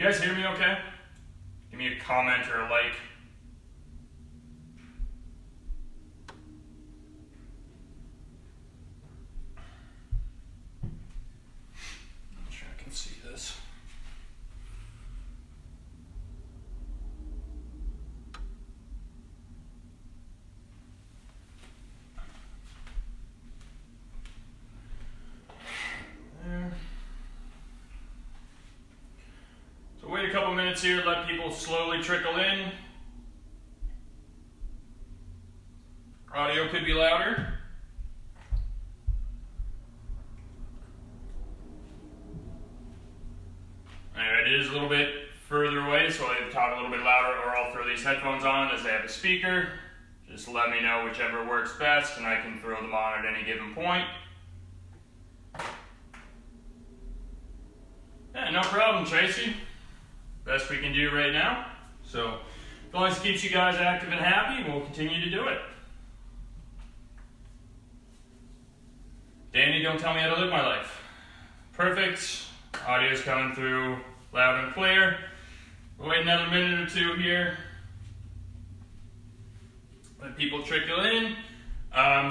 You guys hear me okay? Give me a comment or a like. I'm sure I can see this. So wait a couple minutes here, let people slowly trickle in. Audio could be louder. It is a little bit further away, so I'll either talk a little bit louder or I'll throw these headphones on as they have a speaker. Just let me know whichever works best and I can throw them on at any given point. Yeah, no problem, Tracy. Best we can do right now. So, as long as it keeps you guys active and happy, we'll continue to do it. Danny, don't tell me how to live my life. Perfect. Audio's coming through loud and clear. We'll wait another minute or two here. Let people trickle in.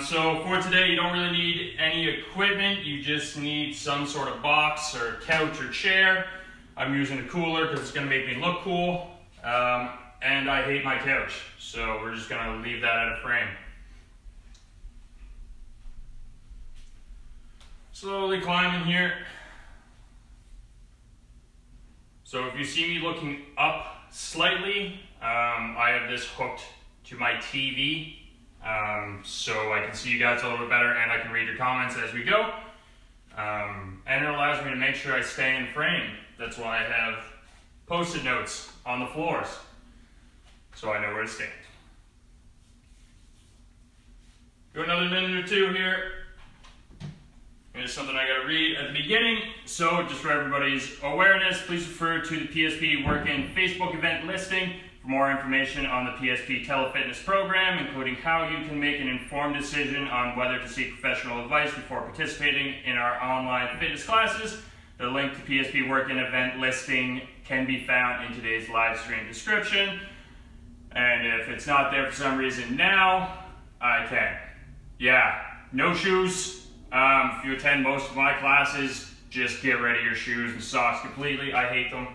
So for today, you don't really need any equipment. You just need some sort of box or couch or chair. I'm using a cooler because it's going to make me look cool. And I hate my couch, so we're just going to leave that at a frame. Slowly climbing here. So if you see me looking up slightly, I have this hooked to my TV, so I can see you guys a little bit better and I can read your comments as we go. And it allows me to make sure I stay in frame. That's why I have post-it notes on the floors, so I know where to stand. Go another minute or two here. Here's something I gotta read at the beginning. So just for everybody's awareness, please refer to the PSP Work In Facebook event listing for more information on the PSP telefitness program, including how you can make an informed decision on whether to seek professional advice before participating in our online fitness classes. The link to PSP Work In event listing can be found in today's live stream description. And if it's not there for some reason now, I can. Yeah, no shoes. If you attend most of my classes, just get rid of your shoes and socks completely. I hate them.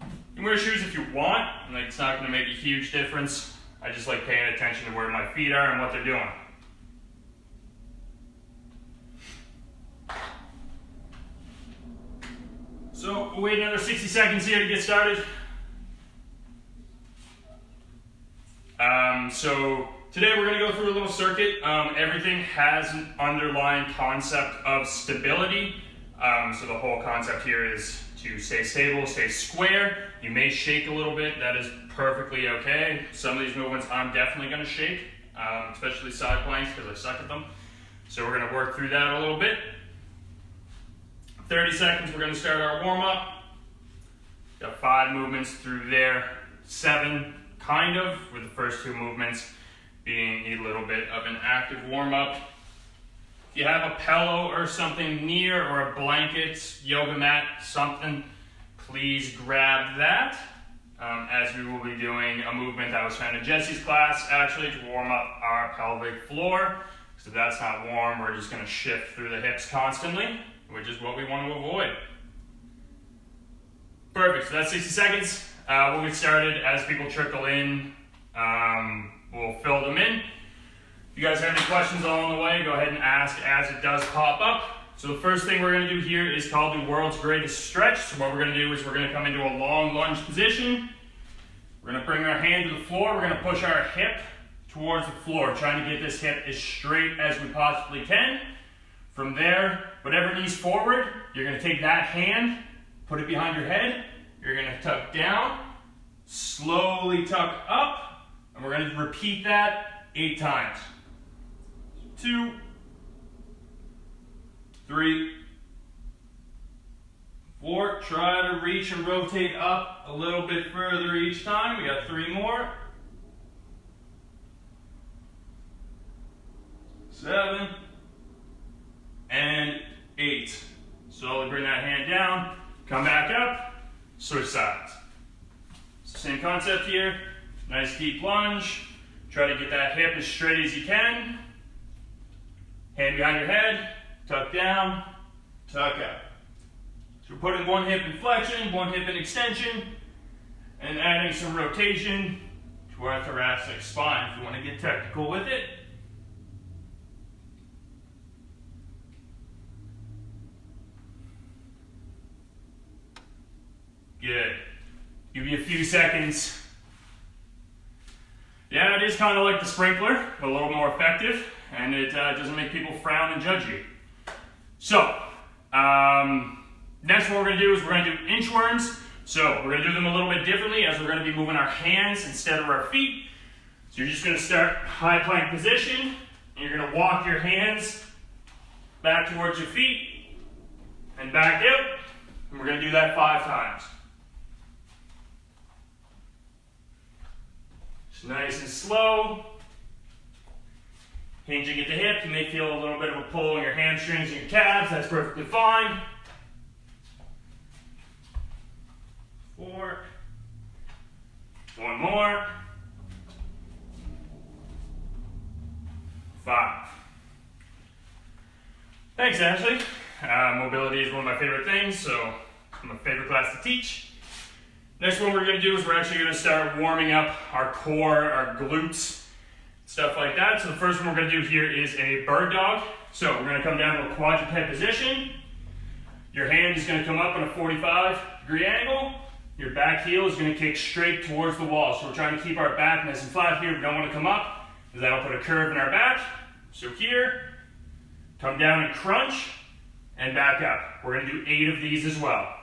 You can wear shoes if you want. Like, it's not going to make a huge difference. I just like paying attention to where my feet are and what they're doing. So we'll wait another 60 seconds here to get started. So today we're going to go through a little circuit. Everything has an underlying concept of stability. So the whole concept here is to stay stable, stay square. You may shake a little bit. That is perfectly okay. Some of these movements I'm definitely going to shake, especially side planks because I suck at them. So we're going to work through that a little bit. 30 seconds, we're going to start our warm-up. Got 5 movements through there. 7, kind of, with the first 2 movements being a little bit of an active warm-up. If you have a pillow or something near, or a blanket, yoga mat, something, please grab that. As we will be doing a movement that was found in Jesse's class, actually, to warm up our pelvic floor. So if that's not warm, we're just going to shift through the hips constantly, which is what we want to avoid. Perfect, so that's 60 seconds. We'll get started as people trickle in. We'll fill them in. If you guys have any questions along the way, go ahead and ask as it does pop up. So the first thing we're going to do here is called the world's greatest stretch. So what we're going to do is we're going to come into a long lunge position. We're going to bring our hand to the floor. We're going to push our hip towards the floor, trying to get this hip as straight as we possibly can. From there, whatever knee's forward, you're going to take that hand, put it behind your head. You're going to tuck down, slowly tuck up, and we're going to repeat that 8 times. 2, 3, 4. Try to reach and rotate up a little bit further each time. We got 3 more. 7 and 8. Slowly bring that hand down. come back up, switch sides. Same concept here, nice deep lunge. Try to get that hip as straight as you can. Hand behind your head, tuck down, tuck up. So we're putting one hip in flexion, one hip in extension, and adding some rotation to our thoracic spine if you want to get technical with it. Good. Give you a few seconds. Yeah, it is kind of like the sprinkler, but a little more effective, and it doesn't make people frown and judge you. So, next what we're going to do is we're going to do inchworms. So we're going to do them a little bit differently as we're going to be moving our hands instead of our feet. So you're just going to start high plank position, and you're going to walk your hands back towards your feet and back out, and we're going to do that 5 times. Nice and slow. Hinging at the hip, you may feel a little bit of a pull in your hamstrings and your calves. That's perfectly fine. 4. One more. 5. Thanks, Ashley. Mobility is one of my favorite things, so it's my favorite class to teach. Next one we're going to do is we're actually going to start warming up our core, our glutes, stuff like that. So the first one we're going to do here is a bird dog. So we're going to come down to a quadruped position. Your hand is going to come up on a 45-degree angle. Your back heel is going to kick straight towards the wall. So we're trying to keep our back nice and flat here. We don't want to come up because that'll put a curve in our back. So here, come down and crunch and back up. We're going to do 8 of these as well.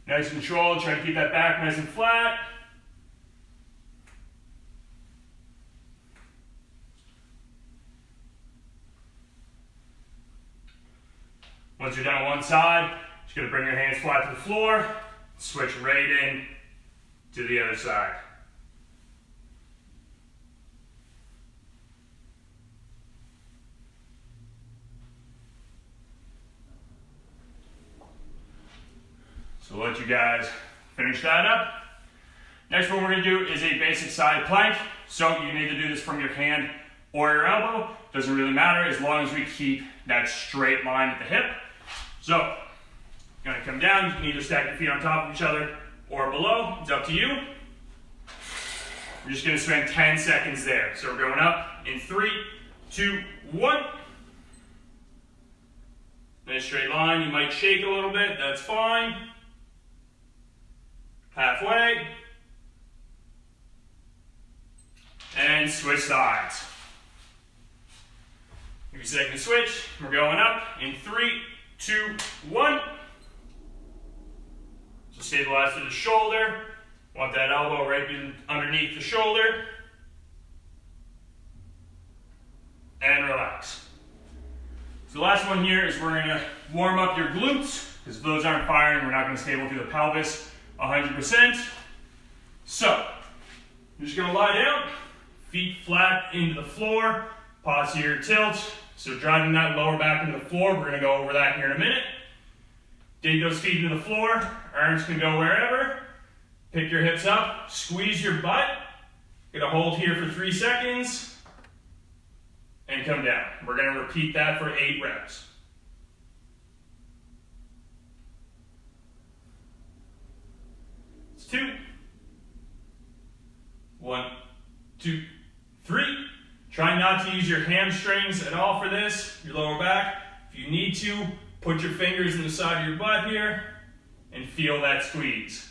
Nice and controlled, try to keep that back nice and flat. Once you're done on one side, just going to bring your hands flat to the floor, switch right in to the other side. So we'll let you guys finish that up. Next one we're going to do is a basic side plank. So you can either do this from your hand or your elbow. Doesn't really matter as long as we keep that straight line at the hip. So, you're going to come down. You can either stack your feet on top of each other or below. It's up to you. We're just going to spend 10 seconds there. So we're going up in 3, 2, 1. Nice straight line. You might shake a little bit. That's fine. Halfway. And switch sides. Give you a second to switch. We're going up in 3, 2, 1. So stabilize to the shoulder. Want that elbow right underneath the shoulder. And relax. So the last one here is we're going to warm up your glutes, because if those aren't firing, we're not going to stable through the pelvis 100%. So, you're just going to lie down, feet flat into the floor, posterior tilt. So driving that lower back into the floor, we're going to go over that here in a minute. Dig those feet into the floor, arms can go wherever. Pick your hips up, squeeze your butt. Gonna hold here for 3 seconds, and come down. We're gonna repeat that for 8 reps. It's 2. 1, 2, 3. Try not to use your hamstrings at all for this, your lower back. If you need to, put your fingers in the side of your butt here and feel that squeeze.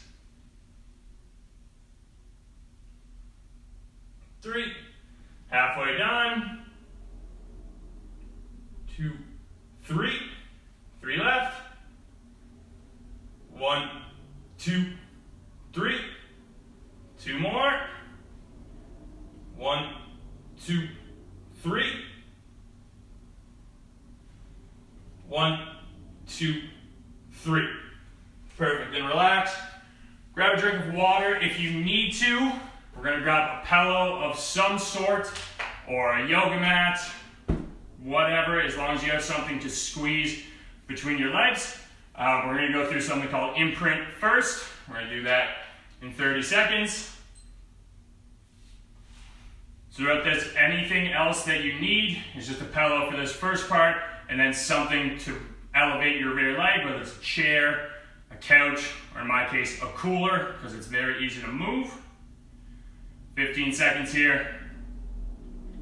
3, halfway done. 2, 3, 3 left. 1, 2, 3, 2 more. 1, 2, 3. 1, 2, 3. Perfect, then relax. Grab a drink of water if you need to. We're gonna grab a pillow of some sort or a yoga mat, whatever, as long as you have something to squeeze between your legs. We're going to go through something called imprint first. We're going to do that in 30 seconds. So throughout this, anything else that you need is just a pillow for this first part, and then something to elevate your rear leg, whether it's a chair, a couch, or in my case, a cooler, because it's very easy to move. 15 seconds here.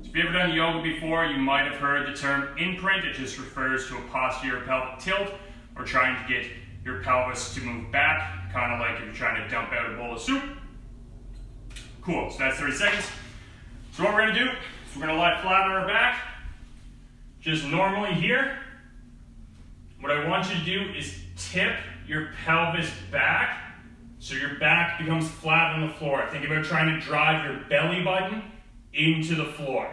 So if you've ever done yoga before, you might have heard the term imprint. It just refers to a posterior pelvic tilt, or trying to get your pelvis to move back, kind of like if you're trying to dump out a bowl of soup. Cool, so that's 30 seconds. So what we're going to do is we're going to lie flat on our back, just normally here. What I want you to do is tip your pelvis back so your back becomes flat on the floor. Think about trying to drive your belly button into the floor.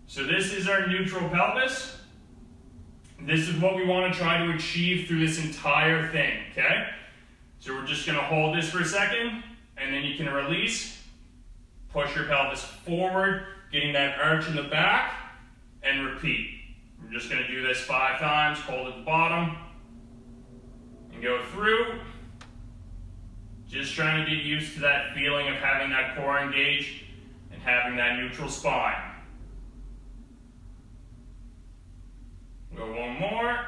So this is our neutral pelvis. This is what we want to try to achieve through this entire thing, okay? So we're just going to hold this for a second, and then you can release. Push your pelvis forward, getting that arch in the back, and repeat. We're just going to do this 5 times. Hold at the bottom, and go through. Just trying to get used to that feeling of having that core engaged and having that neutral spine. Go one more.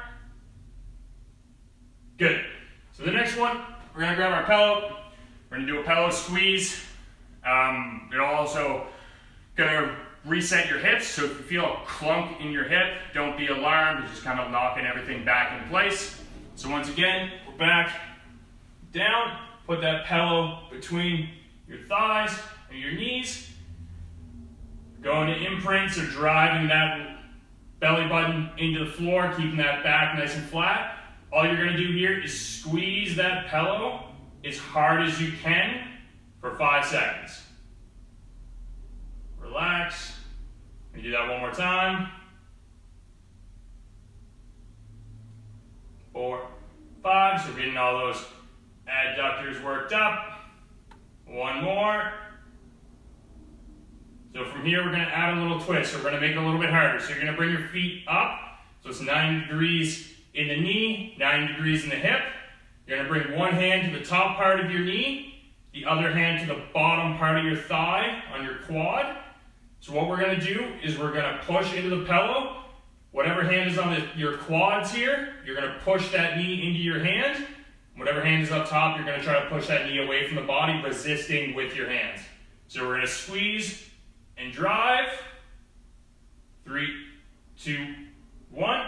Good. So the next one, we're going to grab our pillow. We're going to do a pillow squeeze. It'll also going to reset your hips. So if you feel a clunk in your hip, don't be alarmed. It's just kind of knocking everything back in place. So once again, we're back down. Put that pillow between your thighs and your knees. Going to imprint, so driving that belly button into the floor, keeping that back nice and flat. All you're going to do here is squeeze that pillow as hard as you can for 5 seconds. Relax. We do that one more time. 4, 5. So we're getting all those adductors worked up. One more. So from here, we're going to add a little twist. So we're going to make it a little bit harder. So you're going to bring your feet up. So it's 90 degrees in the knee, 90 degrees in the hip. You're going to bring one hand to the top part of your knee, the other hand to the bottom part of your thigh on your quad. So what we're going to do is we're going to push into the pillow. Whatever hand is on your quads here, you're going to push that knee into your hand. Whatever hand is up top, you're going to try to push that knee away from the body, resisting with your hands. So we're going to squeeze and drive. 3, 2, 1.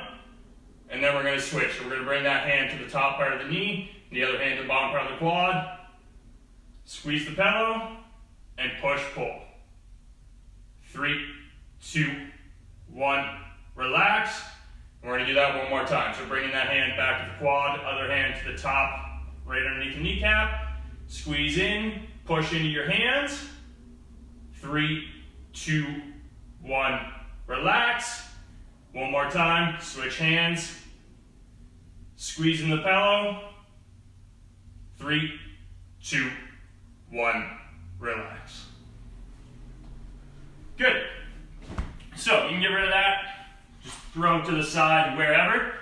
And then we're going to switch. So we're going to bring that hand to the top part of the knee, the other hand to the bottom part of the quad. Squeeze the pillow and push, pull. 3, 2, 1. Relax. And we're going to do that one more time. So bringing that hand back to the quad, other hand to the top, right underneath the kneecap. Squeeze in, push into your hands. 3, 2, 1. Relax. One more time. Switch hands. Squeeze in the pillow. 3, 2, 1. Relax. Good. So you can get rid of that. Just throw it to the side wherever.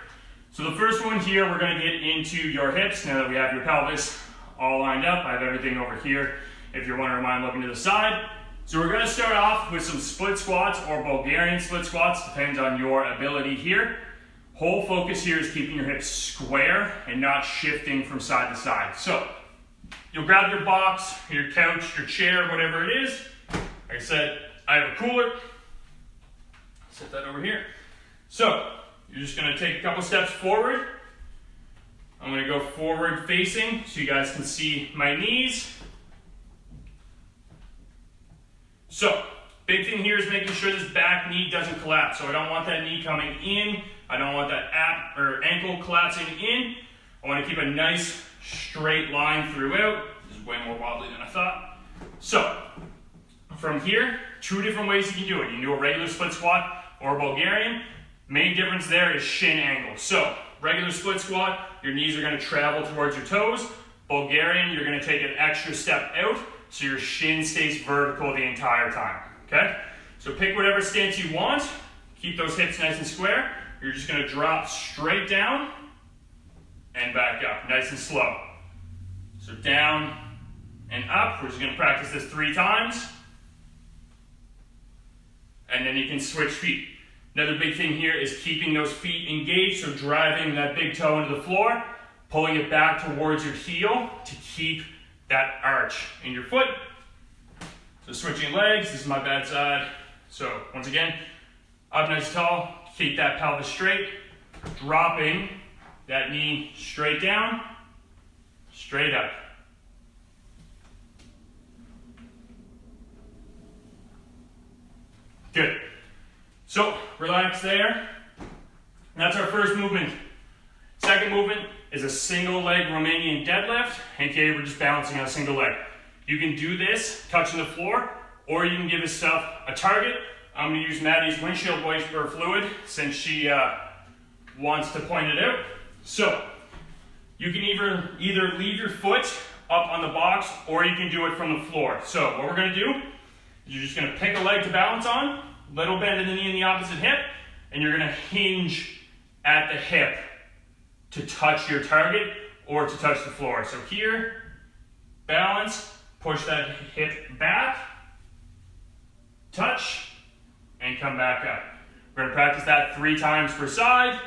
So the first one here, we're going to get into your hips. Now that we have your pelvis all lined up, I have everything over here. If you're wondering why I'm looking to the side. So we're going to start off with some split squats or Bulgarian split squats, depends on your ability here. Whole focus here is keeping your hips square and not shifting from side to side. So you'll grab your box, your couch, your chair, whatever it is. Like I said, I have a cooler. Set that over here. So you're just going to take a couple steps forward. I'm going to go forward facing so you guys can see my knees. So, big thing here is making sure this back knee doesn't collapse. So I don't want that knee coming in. I don't want that ankle collapsing in. I want to keep a nice straight line throughout. This is way more wobbly than I thought. So, from here, 2 different ways you can do it. You can do a regular split squat or a Bulgarian. Main difference there is shin angle. So, regular split squat, your knees are going to travel towards your toes. Bulgarian, you're going to take an extra step out so your shin stays vertical the entire time. Okay? So pick whatever stance you want. keep those hips nice and square. You're just going to drop straight down and back up, nice and slow. So down and up. We're just going to practice this 3 times. And then you can switch feet. Another big thing here is keeping those feet engaged, so driving that big toe into the floor, pulling it back towards your heel to keep that arch in your foot. So switching legs, this is my bad side. So once again, up nice and tall, keep that pelvis straight, dropping that knee straight down, straight up. Good. So relax there. That's our first movement. Second movement is a single leg Romanian deadlift. And okay, we're just balancing on a single leg. You can do this touching the floor, or you can give yourself a target. I'm going to use Maddie's windshield wiper fluid since she wants to point it out. So you can either leave your foot up on the box, or you can do it from the floor. So what we're going to do is you're just going to pick a leg to balance on, little bend in the knee in the opposite hip, and you're going to hinge at the hip to touch your target or to touch the floor. So here, balance, push that hip back, touch, and come back up. We're going to practice that 3 times per side.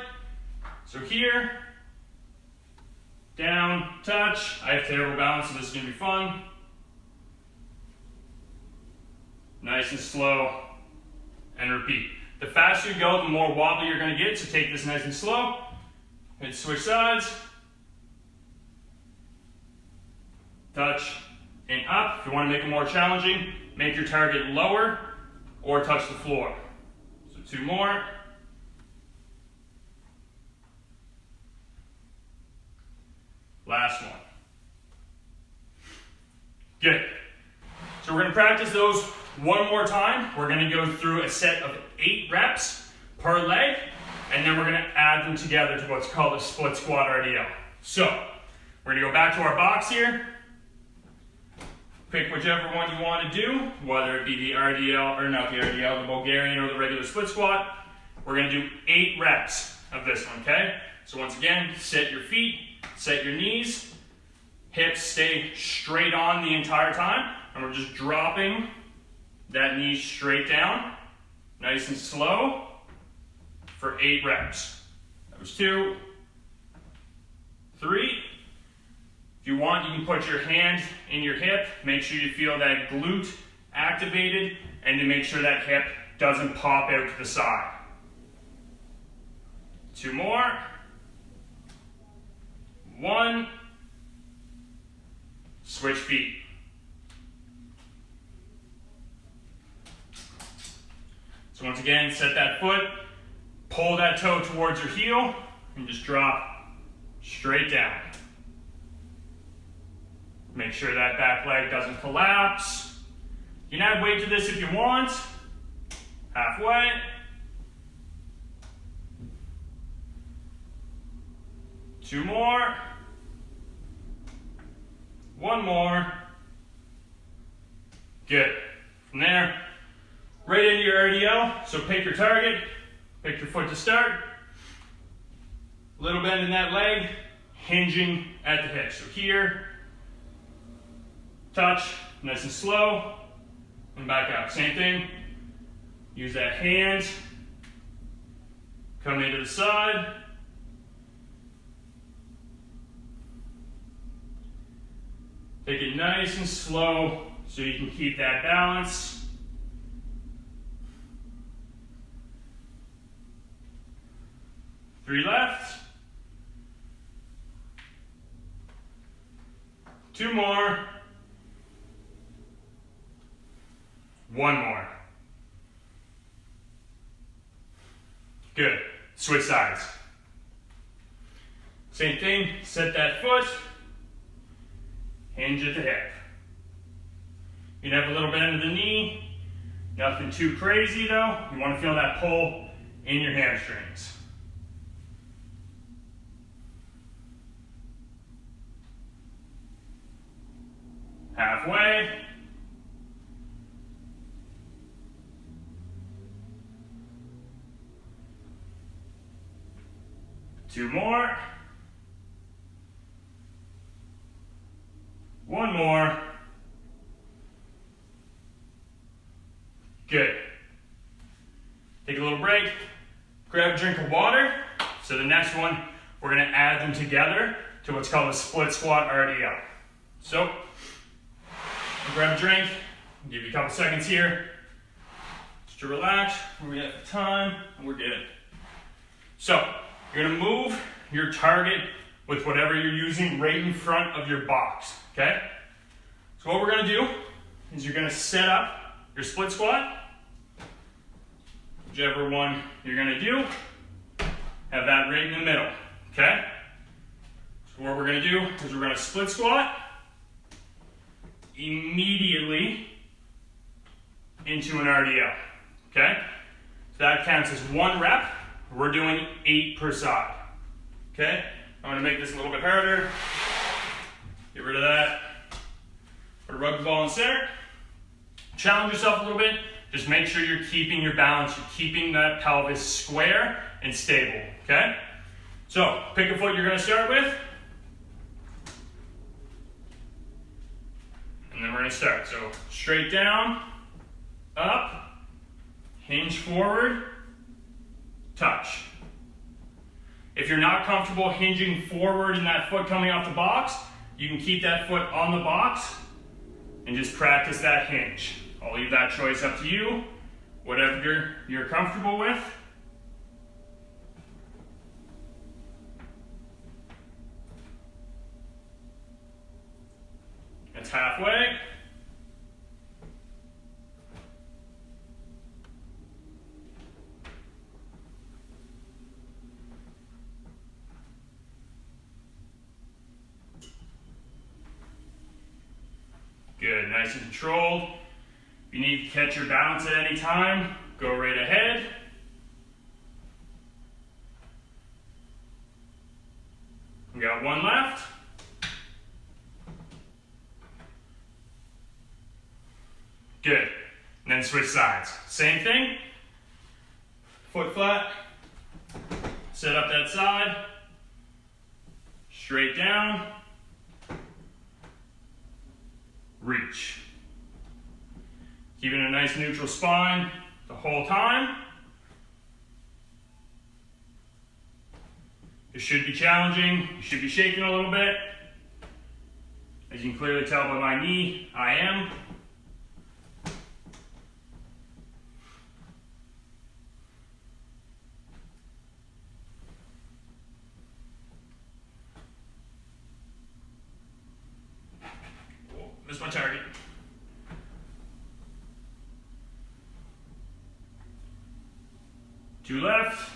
So here, down, touch. I have terrible balance, so this is going to be fun. Nice and slow, and repeat. The faster you go, the more wobbly you're going to get, so take this nice and slow. And switch sides. Touch and up. If you want to make it more challenging, make your target lower or touch the floor. So 2 more. Last one. Good. So we're going to practice those one more time. We're going to go through a set of 8 reps per leg, and then we're going to add them together to what's called a split squat RDL. So we're going to go back to our box here. Pick whichever one you want to do, whether it be the RDL, or not the RDL, the Bulgarian or the regular split squat. We're going to do 8 reps of this one, okay? So once again, set your feet, set your knees, hips stay straight on the entire time, and we're just dropping that knee straight down, nice and slow, for 8 reps. That was 2, 3. If you want, you can put your hand in your hip, make sure you feel that glute activated, and to make sure that hip doesn't pop out to the side. 2 more. 1. Switch feet. So once again, set that foot, pull that toe towards your heel, and just drop straight down. Make sure that back leg doesn't collapse. You can add weight to this if you want. Halfway. Two more. 1 more. Good. From there, right into your RDL. So pick your target, pick your foot to start. Little bend in that leg, hinging at the hip. So here, touch, nice and slow, and back up. Same thing. Use that hand, come into the side. Take it nice and slow so you can keep that balance. Three left. 2 more. 1 more. Good. Switch sides. Same thing, set that foot, hinge at the hip. You can have a little bend of the knee, nothing too crazy though. You want to feel that pull in your hamstrings. Halfway. 2 more. 1 more. Good. Take a little break, grab a drink of water. So the next one, we're gonna add them together to what's called a split squat RDL. So, grab a drink, give you a couple seconds here, just to relax, we have the time, and we're good. So, you're gonna move your target with whatever you're using right in front of your box, okay? So what we're gonna do is you're gonna set up your split squat, whichever one you're gonna do, have that right in the middle, okay? So what we're gonna do is we're gonna split squat immediately into an RDL, okay? So that counts as 1 rep. We're doing 8 per side, okay? I'm gonna make this a little bit harder. Get rid of that. Put a rugby ball in the center. Challenge yourself a little bit. Just make sure you're keeping your balance, you're keeping that pelvis square and stable, okay? So, pick a foot you're gonna start with. And then we're gonna start. So, straight down, up, hinge forward, touch. If you're not comfortable hinging forward and that foot coming off the box, you can keep that foot on the box and just practice that hinge. I'll leave that choice up to you, whatever you're comfortable with. That's halfway. Good, nice and controlled. If you need to catch your balance at any time, go right ahead. We got 1 left. Good, and then switch sides. Same thing, foot flat, set up that side, straight down, reach. Keeping a nice neutral spine the whole time. It should be challenging, you should be shaking a little bit. As you can clearly tell by my knee, I am. Oh, missed my target. Two left.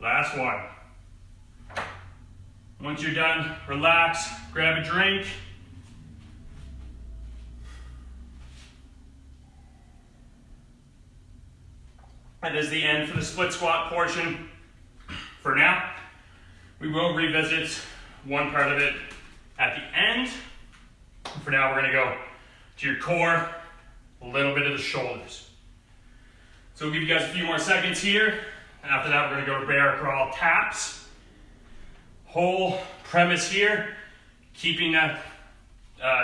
Last one. Once you're done, relax, grab a drink. That is the end for the split squat portion for now. We will revisit one part of it at the end. For now, we're gonna go to your core, a little bit of the shoulders. So we'll give you guys a few more seconds here. After that, we're gonna go to bear crawl taps. Whole premise here, keeping that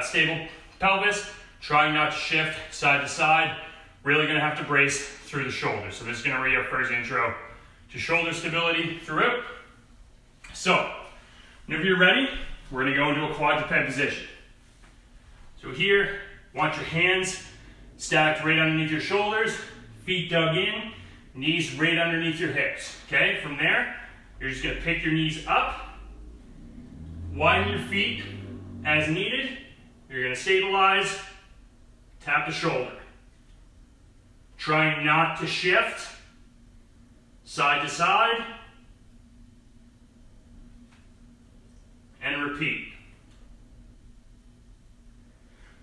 stable pelvis, trying not to shift side to side. Really gonna have to brace through the shoulders. So this is gonna be our first intro to shoulder stability throughout. So, whenever you're ready, we're gonna go into a quadruped position. So here, want your hands stacked right underneath your shoulders, feet dug in, knees right underneath your hips, okay? From there, you're just gonna pick your knees up, widen your feet as needed. You're gonna stabilize, tap the shoulder. Trying not to shift side to side, and repeat.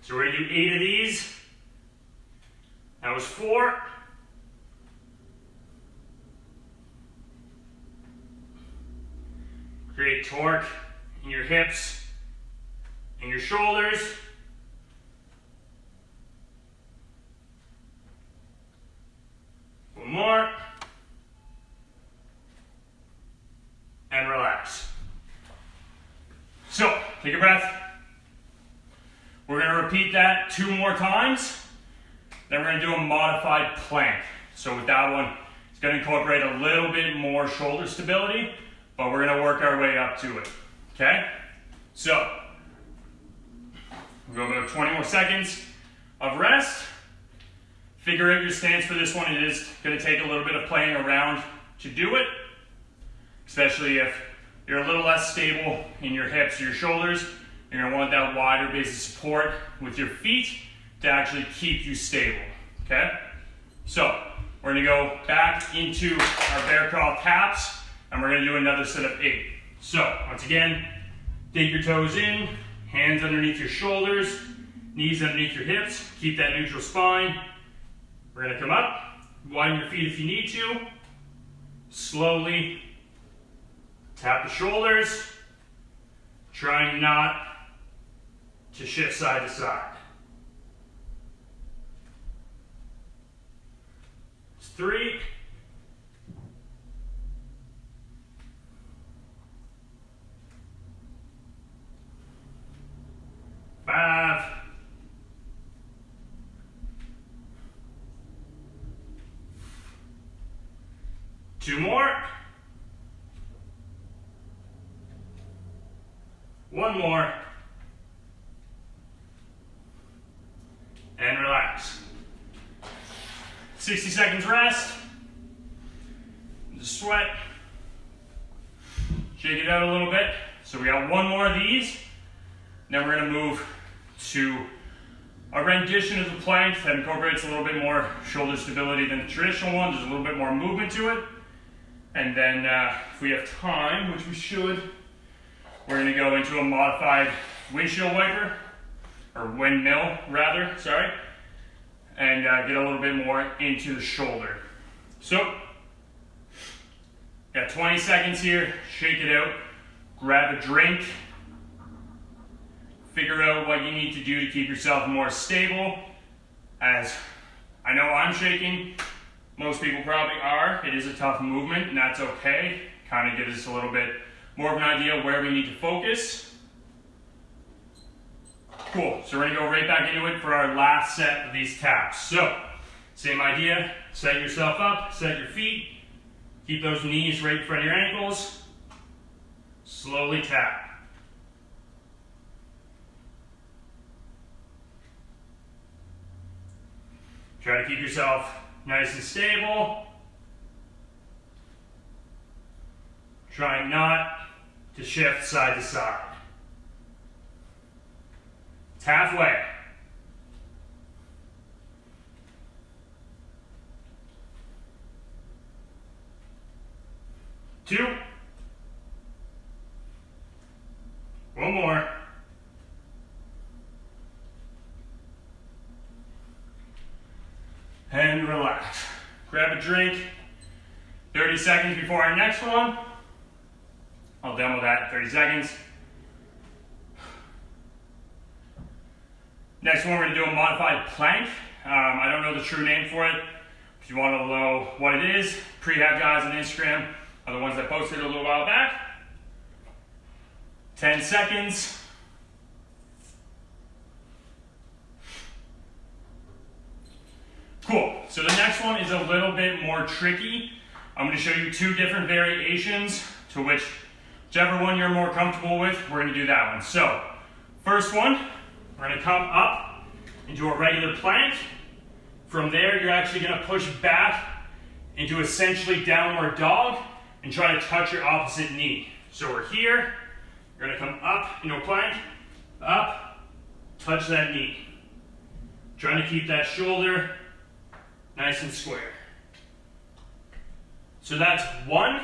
So we're gonna do 8 of these. That was 4. Create torque in your hips and your shoulders. more. And relax. So, take a breath. We're going to repeat that 2 more times. Then we're going to do a modified plank. So with that one, it's going to incorporate a little bit more shoulder stability, but we're going to work our way up to it. Okay? So, we'll go about 20 more seconds of rest. Figure out your stance for this one. It is going to take a little bit of playing around to do it, especially if you're a little less stable in your hips or your shoulders. You're going to want that wider base of support with your feet to actually keep you stable. Okay? So, we're going to go back into our bear crawl taps, and we're going to do another set of 8. So, once again, dig your toes in, hands underneath your shoulders, knees underneath your hips, keep that neutral spine. We're going to come up, widen your feet if you need to, slowly tap the shoulders, trying not to shift side to side. 3. 5. 2 more. 1 more. And relax. 60 seconds rest. Just sweat. Shake it out a little bit. So we got 1 more of these. Then we're going to move to a rendition of the plank that incorporates a little bit more shoulder stability than the traditional one. There's a little bit more movement to it. And then if we have time, which we should, we're going to go into a modified windshield wiper, or windmill rather, sorry, and get a little bit more into the shoulder. So, got 20 seconds here, shake it out, grab a drink, figure out what you need to do to keep yourself more stable. As I know I'm shaking, most people probably are. It is a tough movement, and that's okay. Kind of gives us a little bit more of an idea of where we need to focus. Cool, so we're gonna go right back into it for our last set of these taps. So, same idea, set yourself up, set your feet, keep those knees right in front of your ankles, slowly tap. Try to keep yourself nice and stable. Trying not to shift side to side. It's halfway. 2. 1 more. And relax. Grab a drink. 30 seconds before our next one. I'll demo that in 30 seconds. Next one, we're going to do a modified plank. I don't know the true name for it. If you want to know what it is, prehab guys on Instagram are the ones that posted it a little while back. 10 seconds. Cool, so the next one is a little bit more tricky. I'm going to show you 2 different variations to whichever one you're more comfortable with, we're going to do that one. So, first one, we're going to come up into a regular plank. From there, you're actually going to push back into essentially downward dog and try to touch your opposite knee. So we're here, you're going to come up into a plank, up, touch that knee. Trying to keep that shoulder nice and square. So that's 1.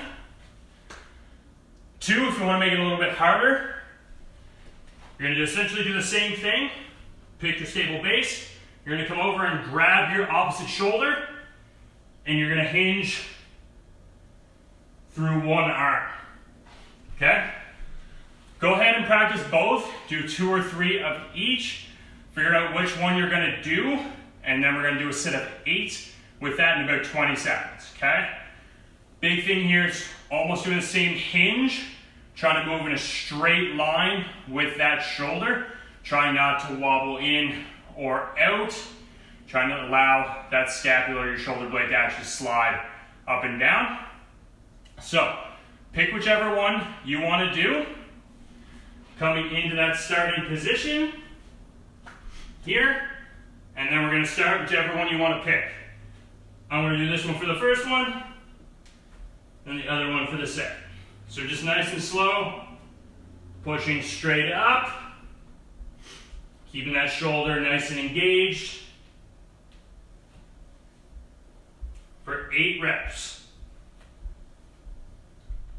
2, if you want to make it a little bit harder, you're going to essentially do the same thing. Pick your stable base. You're going to come over and grab your opposite shoulder, and you're going to hinge through one arm. Okay? Go ahead and practice both. Do 2 or 3 of each. Figure out which one you're going to do, and then we're going to do a set of 8 with that in about 20 seconds, okay? Big thing here is almost doing the same hinge, trying to move in a straight line with that shoulder, trying not to wobble in or out, trying to allow that scapula or your shoulder blade to actually slide up and down. So, pick whichever one you want to do. Coming into that starting position here, and then we're going to start whichever one you want to pick. I'm going to do this one for the first one, and the other one for the second. So just nice and slow, pushing straight up, keeping that shoulder nice and engaged for 8 reps.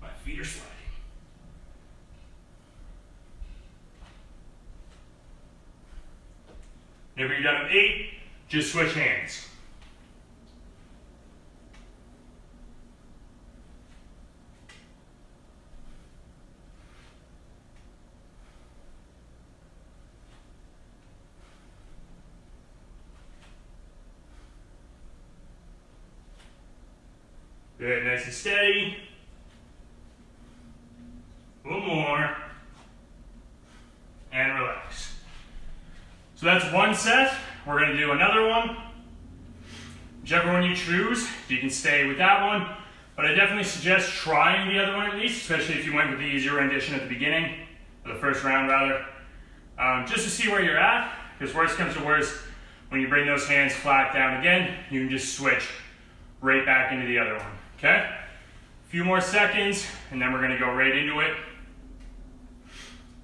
My feet are sliding. Whenever you're done with 8, just switch hands. Good, nice and steady. A little more. And relax. So that's one set. We're going to do another one. Whichever one you choose, you can stay with that one. But I definitely suggest trying the other one at least, especially if you went with the easier rendition at the beginning, or the first round rather, just to see where you're at. Because worst comes to worst, when you bring those hands flat down again, you can just switch right back into the other one. Okay? A few more seconds, and then we're going to go right into it.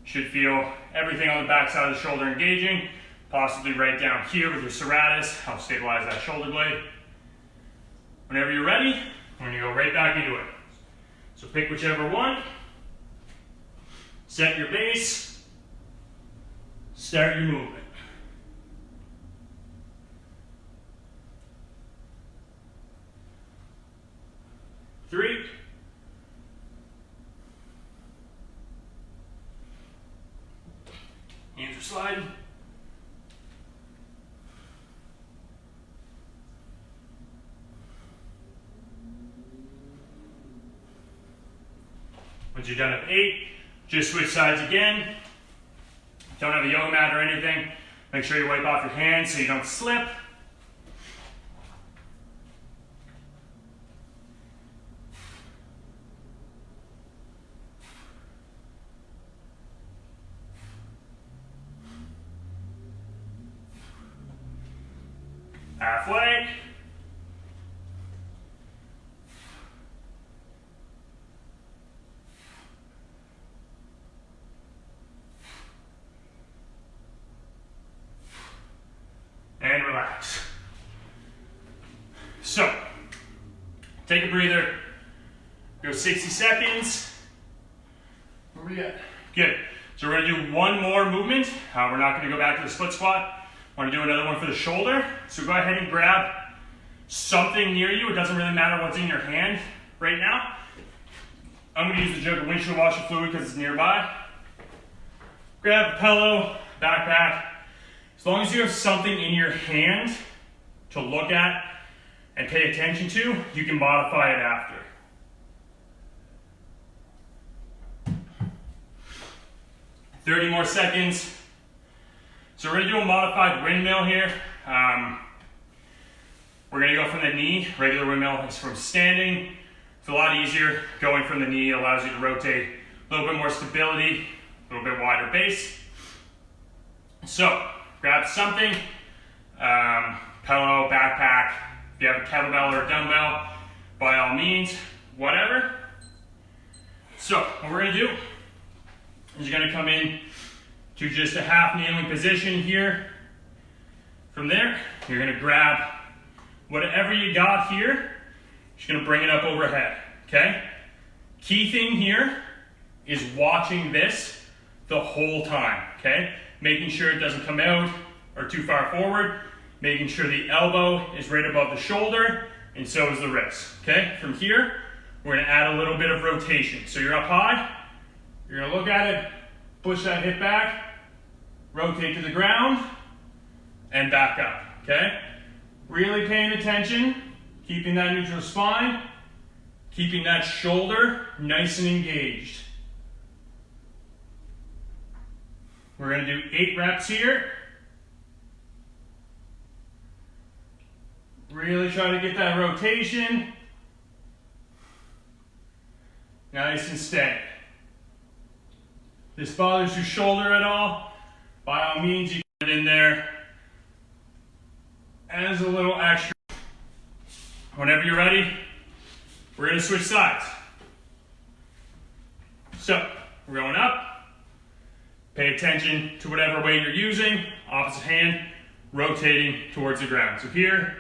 Should feel everything on the back side of the shoulder engaging, possibly right down here with your serratus, help stabilize that shoulder blade. Whenever you're ready, we're going to go right back into it. So pick whichever one, set your base, start your movement. Three. Hands are sliding. Once you're done at 8, just switch sides again. Don't have a yoga mat or anything. Make sure you wipe off your hands so you don't slip. Halfway. And relax. So, take a breather. Go 60 seconds. Where we at? Good. So we're going to do one more movement. We're not going to go back to the split squat. I want to do another one for the shoulder. So go ahead and grab something near you. It doesn't really matter what's in your hand right now. I'm going to use the jug of windshield washer fluid because it's nearby. Grab a pillow, backpack. As long as you have something in your hand to look at and pay attention to, you can modify it after. "30 more seconds. So we're going to do a modified windmill here. We're going to go from the knee. Regular windmill is from standing. It's a lot easier. Going from the knee allows you to rotate a little bit more stability, a little bit wider base. So grab something, pillow, backpack. If you have a kettlebell or a dumbbell, by all means, whatever. So what we're going to do is you're going to come in to just a half kneeling position here. From there, you're going to grab whatever you got here, just going to bring it up overhead, okay? Key thing here is watching this the whole time, okay? Making sure it doesn't come out or too far forward, making sure the elbow is right above the shoulder, and so is the wrist, okay? From here, we're going to add a little bit of rotation. So you're up high, you're going to look at it, push that hip back, rotate to the ground, and back up, okay? Really paying attention Keeping that neutral spine, keeping that shoulder nice and engaged. We're going to do 8 reps here. Really try to get that rotation nice and steady. If this bothers your shoulder at all, by all means you can put it in there as a little extra. Whenever you're ready, we're going to switch sides. So, we're going up. Pay attention to whatever weight you're using. Opposite hand, rotating towards the ground. So here,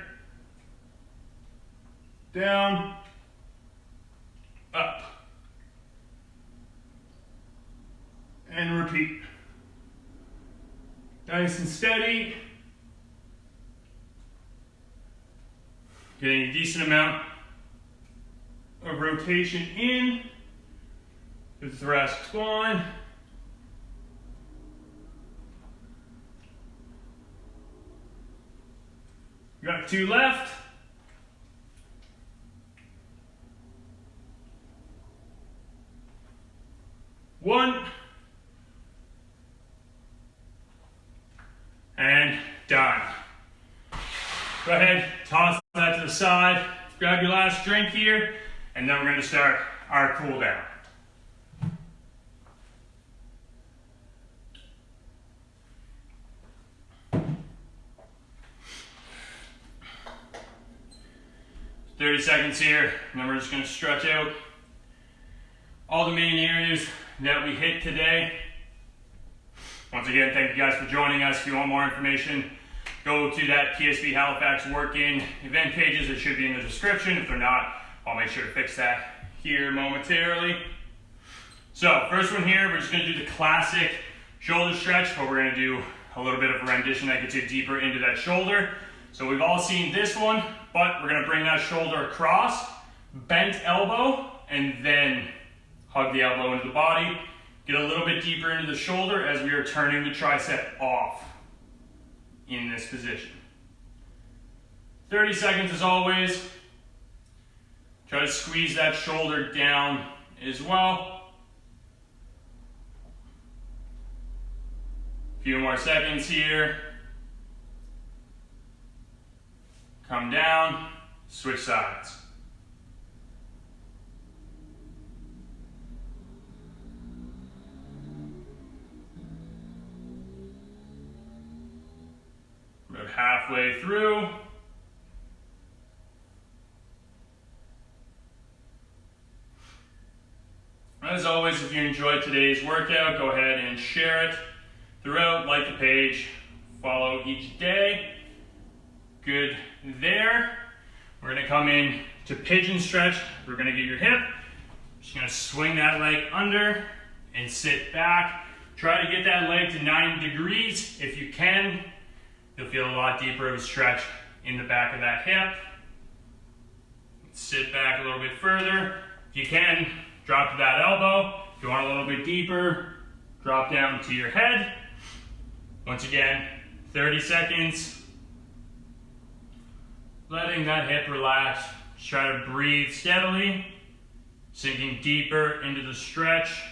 down, up, and repeat. Nice and steady. Getting a decent amount of rotation in to the thoracic spine. Got 2 left. One. And done. Go ahead, toss that to the side, grab your last drink here, and then we're going to start our cool down. "30 seconds here, and then we're just going to stretch out all the main areas that we hit today. Once again, thank you guys for joining us. If you want more information, go to that PSP Halifax Work In event pages. It should be in the description. If they're not, I'll make sure to fix that here momentarily. So, first one here, we're just going to do the classic shoulder stretch, but we're going to do a little bit of a rendition that gets you deeper into that shoulder. So we've all seen this one, but we're going to bring that shoulder across, bent elbow, and then hug the elbow into the body. Get a little bit deeper into the shoulder as we are turning the tricep off in this position. 30 seconds as always. Try to squeeze that shoulder down as well. A few more seconds here. Come down, switch sides. About halfway through. As always, if you enjoyed today's workout, go ahead and share it throughout, like the page, follow each day. Good there. We're going to come in to pigeon stretch. We're going to get your hip. Just going to swing that leg under and sit back. Try to get that leg to 90 degrees if you can. You'll feel a lot deeper of a stretch in the back of that hip. Sit back a little bit further. If you can, drop to that elbow. If you want a little bit deeper, drop down to your head. Once again, 30 seconds. Letting that hip relax. Just try to breathe steadily, sinking deeper into the stretch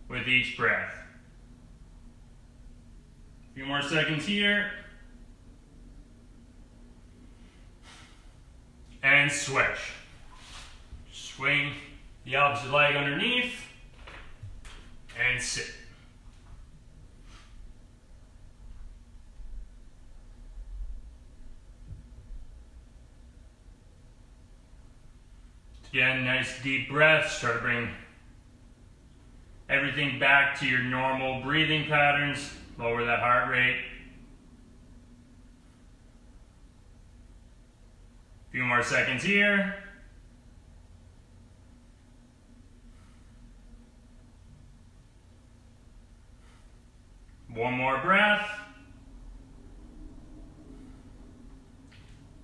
with each breath. A few more seconds here. And switch. Swing the opposite leg underneath and sit. Again, nice deep breaths. Try to bring everything back to your normal breathing patterns. Lower that heart rate. A few more seconds here. One more breath.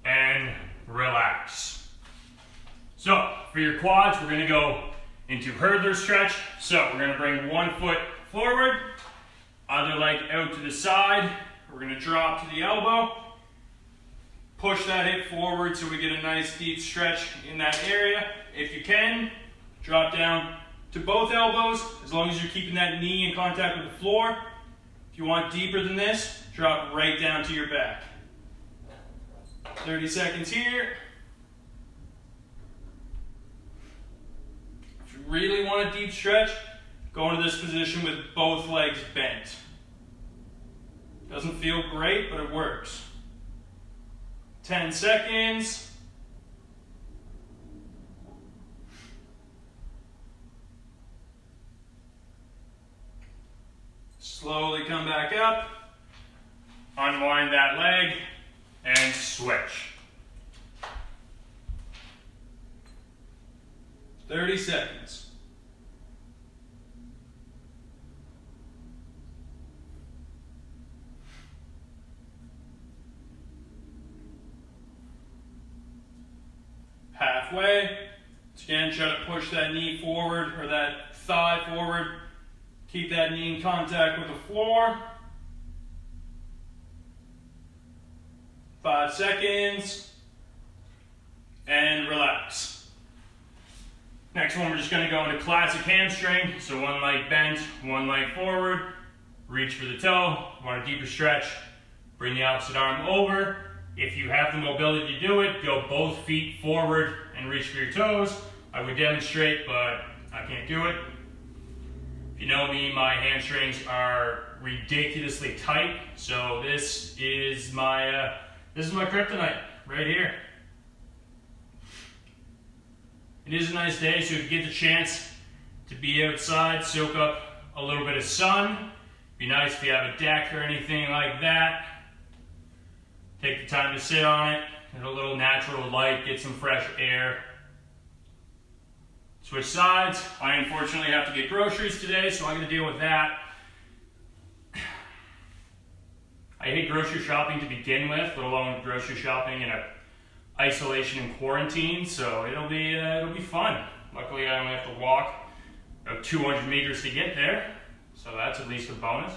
And relax. So, for your quads, we're going to go into hurdler stretch. So, we're going to bring one foot forward, other leg out to the side. We're going to drop to the elbow. push that hip forward so we get a nice deep stretch in that area. If you can, drop down to both elbows, as long as you're keeping that knee in contact with the floor. If you want deeper than this, drop right down to your back. 30 seconds here. If you really want a deep stretch, go into this position with both legs bent. Doesn't feel great, but it works. 10 seconds. Slowly come back up, unwind that leg, and switch. 30 seconds. Halfway. Again, try to push that knee forward or that thigh forward. Keep that knee in contact with the floor. 5 seconds. And relax. Next one, we're just going to go into classic hamstring. So one leg bent, one leg forward. Reach for the toe. Want a deeper stretch. Bring the opposite arm over. If you have the mobility to do it, go both feet forward and reach for your toes. I would demonstrate, but I can't do it. If you know me, my hamstrings are ridiculously tight, so this is my kryptonite right here. It is a nice day, so if you get the chance to be outside, soak up a little bit of sun. Be nice if you have a deck or anything like that. Take the time to sit on it, get a little natural light, get some fresh air. Switch sides. I unfortunately have to get groceries today, so I'm going to deal with that. I hate grocery shopping to begin with, let alone grocery shopping in a isolation and quarantine, so it'll be fun. Luckily, I only have to walk about 200 meters to get there, so that's at least a bonus.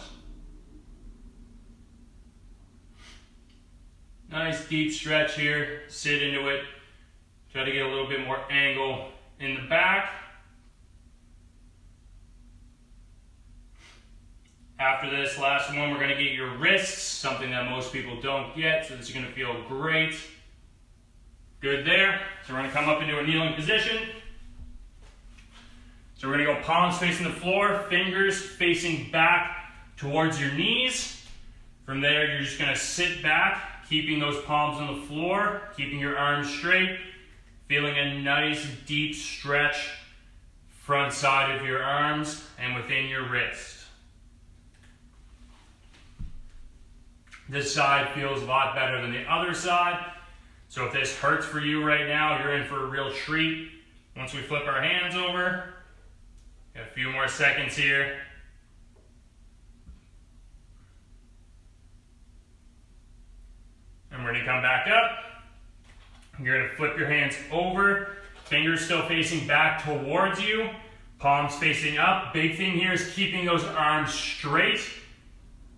Nice deep stretch here. Sit into it. Try to get a little bit more angle in the back. After this last one, we're going to get your wrists, something that most people don't get, so this is going to feel great. Good there. So we're going to come up into a kneeling position. So we're going to go palms facing the floor, fingers facing back towards your knees. From there, you're just going to sit back, keeping those palms on the floor, keeping your arms straight. Feeling a nice deep stretch front side of your arms and within your wrist. This side feels a lot better than the other side. So if this hurts for you right now, you're in for a real treat. Once we flip our hands over, got a few more seconds here. And we're going to come back up. You're going to flip your hands over, fingers still facing back towards you, palms facing up. Big thing here is keeping those arms straight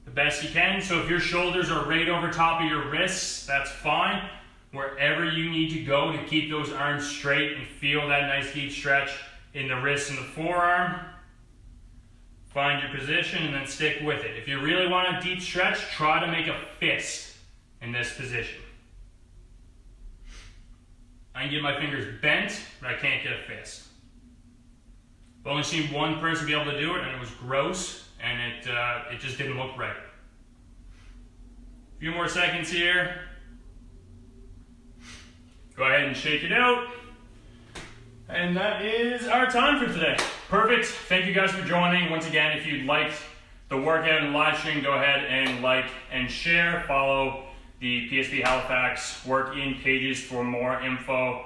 the best you can. So if your shoulders are right over top of your wrists, that's fine. Wherever you need to go to keep those arms straight and feel that nice deep stretch in the wrist and the forearm, find your position and then stick with it. If you really want a deep stretch, try to make a fist in this position. I can get my fingers bent, but I can't get a fist. I've only seen one person be able to do it, and it was gross, and it just didn't look right. A few more seconds here. Go ahead and shake it out. And that is our time for today. Perfect. Thank you guys for joining. Once again, if you liked the workout and live stream, go ahead and like and share. Follow the PSP Halifax Work In pages for more info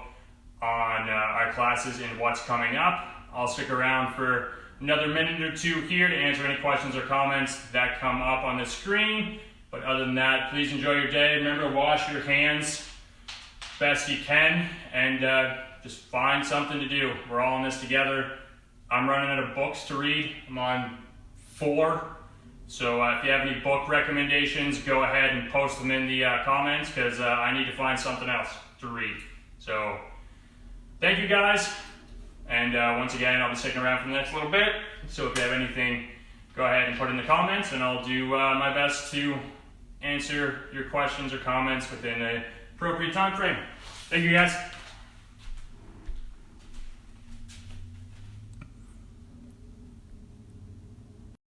on our classes and what's coming up. I'll stick around for another minute or two here to answer any questions or comments that come up on the screen. But other than that, please enjoy your day. Remember, wash your hands best you can, and just find something to do. We're all in this together. I'm running out of books to read. I'm on 4 So if you have any book recommendations, go ahead and post them in the comments, because I need to find something else to read. So thank you guys, and once again, I'll be sticking around for the next little bit. So if you have anything, go ahead and put it in the comments, and I'll do my best to answer your questions or comments within an appropriate time frame. Thank you guys.